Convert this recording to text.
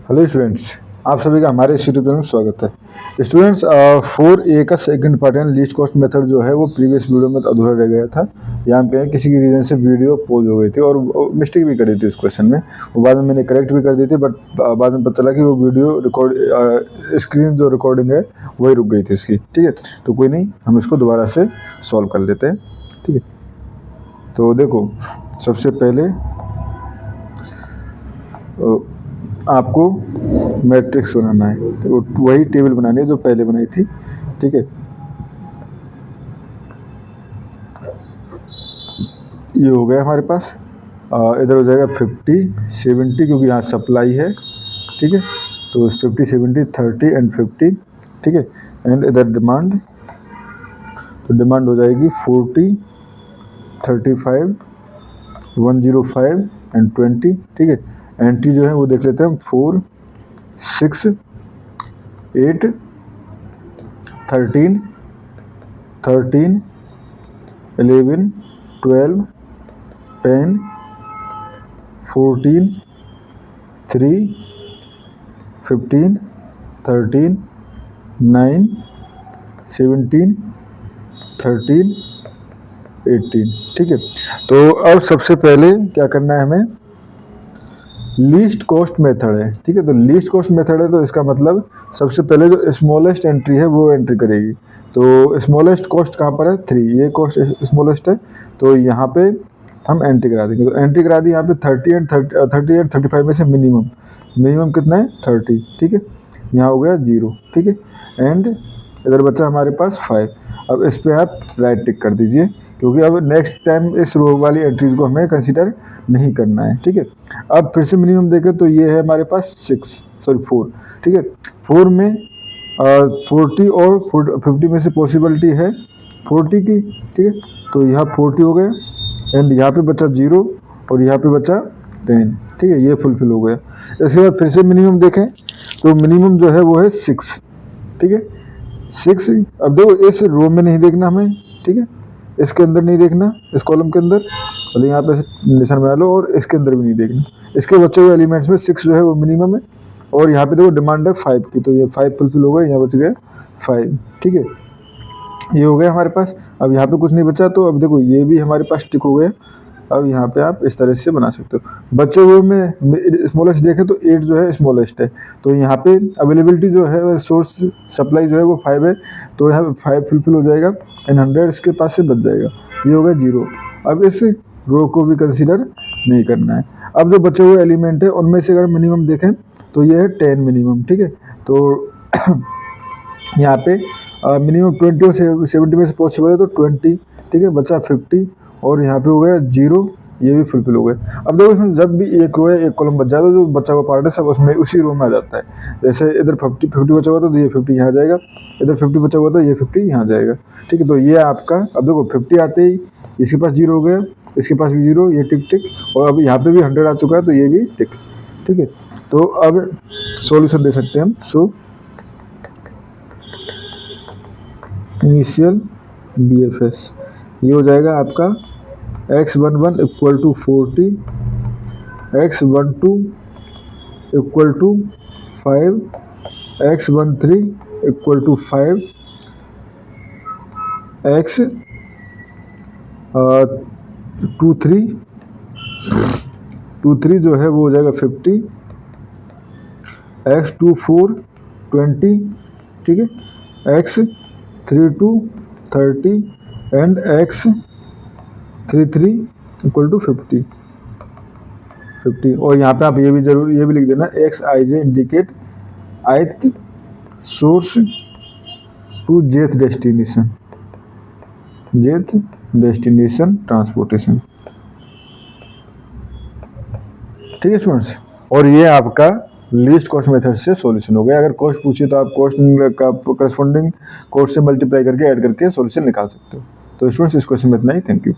Hello students, आप सभी का हमारे इस यूट्यूब चैनल में स्वागत है। स्टूडेंट्स, 4A का सेकंड पार्ट है लीस्ट कॉस्ट मेथड जो है वो प्रीवियस वीडियो में अधूरा रह गया था। यहाँ पे किसी की रीजन से वीडियो पॉज हो गई थी और मिस्टेक भी करी थी उस क्वेश्चन में। वो बाद में मैंने करेक्ट भी कर दी थी, बट बाद में पता चला कि वो वीडियो रिकॉर्ड स्क्रीन जो रिकॉर्डिंग है वही रुक गई थी इसकी। ठीक है, तो कोई नहीं, हम इसको दोबारा से सॉल्व कर लेते हैं। ठीक है, तो देखो, सबसे पहले आपको मैट्रिक्स बनाना है, तो वही टेबल बनानी है जो पहले बनाई थी। ठीक है, ये हो गया हमारे पास। इधर हो जाएगा 50 70, क्योंकि यहाँ सप्लाई है। ठीक है, तो 50 70 30 एंड 50। ठीक है, एंड इधर डिमांड, तो डिमांड हो जाएगी 40 35 105 एंड 20। ठीक है, एंट्री जो है वो देख लेते हैं हम 4 6 8 13 13 11 12 10 14 3 15 13 9 17 13 18। ठीक है, तो अब सबसे पहले क्या करना है हमें, लीस्ट कॉस्ट मेथड है। ठीक है, तो लीस्ट कॉस्ट मेथड है तो इसका मतलब सबसे पहले जो स्मॉलेस्ट एंट्री है वो एंट्री करेगी। तो स्मॉलेस्ट कॉस्ट कहाँ पर है, 3, ये कॉस्ट स्मॉलेस्ट है, तो यहाँ पे हम एंट्री करा देंगे। तो एंट्री करा दी यहाँ पे 30 एंड 35 में से मिनिमम कितना है, 30। ठीक है, यहाँ हो गया 0। ठीक है, एंड इधर बचा हमारे पास 5। अब इस पर आप राइट टिक कर दीजिए, क्योंकि अब नेक्स्ट टाइम इस रो वाली एंट्रीज को हमें कंसीडर नहीं करना है। ठीक है, अब फिर से मिनिमम देखें तो ये है हमारे पास 4। ठीक है, 4 में 40 और 50 में से पॉसिबिलिटी है 40 की। ठीक है, तो यहाँ 40 हो गया, एंड यहाँ पे बचा 0 और यहाँ पे बचा 10। ठीक है, ये फुलफिल हो गया। इसके बाद फिर से मिनिमम देखें तो मिनिमम जो है वो है 6। ठीक है, 6। अब देखो, इस रो में नहीं देखना हमें। ठीक है, इसके अंदर नहीं देखना, इस कॉलम के अंदर, और यहाँ पे निशान बना लो, और इसके अंदर भी नहीं देखना। इसके बचे हुए एलिमेंट्स में 6 जो है वो मिनिमम है, और यहाँ पे देखो डिमांड है 5 की, तो ये 5 फुलफिल हो गया, यहाँ बच गया 5। ठीक है, ये हो गया हमारे पास। अब यहाँ पे कुछ नहीं बचा, तो अब देखो ये भी हमारे पास टिक हो गया। अब यहाँ पे आप इस तरह से बना सकते हो। बचे हुए में स्मॉलेस्ट देखें तो 8 जो है स्मॉलेस्ट है, तो यहाँ पे अवेलेबिलिटी जो है सोर्स सप्लाई जो है वो 5 है, तो यहाँ पे 5 फुलफिल हो जाएगा, एंड 100 इसके पास से बच जाएगा, ये हो गया 0। अब इस रो को भी कंसीडर नहीं करना है। अब जो बचे हुए एलिमेंट है उनमें से अगर मिनिमम देखें तो ये है 10 मिनिमम। ठीक है, तो यहाँ पे मिनिमम 20 और 70 में से पॉसिबल है, तो 20। ठीक है, बचा 50, और यहाँ पे हो गया 0, ये भी फुलफिल हो गया। अब देखो, इसमें जब भी एक रो है एक कॉलम बच जाता है, तो जो बचा हुआ पार्ट है सब उसमें उसी रो में आ जाता है। जैसे इधर 50 बचा हुआ था तो ये 50 यहाँ जाएगा, इधर 50 बचा हुआ था ये 50 यहाँ जाएगा। ठीक है, तो ये आपका, अब देखो 50 आते ही इसके पास 0 हो गया, इसके पास भी 0, ये टिक टिक, और अब यहाँ पे भी 100 आ चुका है, तो ये भी टिक। ठीक है, तो अब सॉल्यूशन दे सकते हैं हम। सो इनिशियल BFS ये हो जाएगा आपका x11 equal to 40, x12 equal to 5, x13 equal to 5, x23 जो है वो हो जाएगा 50, x24 20। ठीक है, x32 30 and x33 equal to 50। और यहाँ पे आप ये भी लिख देना, xij indicate ith source to jth destination transportation. ठीक है स्टूडेंट्स, और ये आपका लीस्ट कॉस्ट मेथड से सॉल्यूशन हो गया। अगर कॉस्ट पूछिए तो आप कॉस्ट का करस्पॉन्डिंग कॉस्ट से मल्टीप्लाई करके ऐड करके सॉल्यूशन निकाल सकते हो। तो स्टूडेंट्स, इस क्वेश्चन में इतना ही। Thank you.